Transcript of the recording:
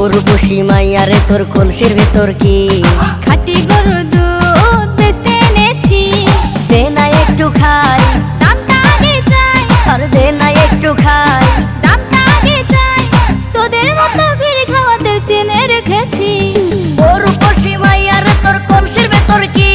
উর্বশী মাইয়ারে তোর কলসির ভেতর কি খাঁটি গরুর দুধ বেচতে এনেছি। দে না একটু খাই, দামটা আগে চাই, আর দে না একটু খাই। দামটা আগে চাই, তোদের মতো ভিড় খাওয়াতে চেনে রেখেছি। উর্বশী মাইয়ারে তোর কলসির ভেতর কি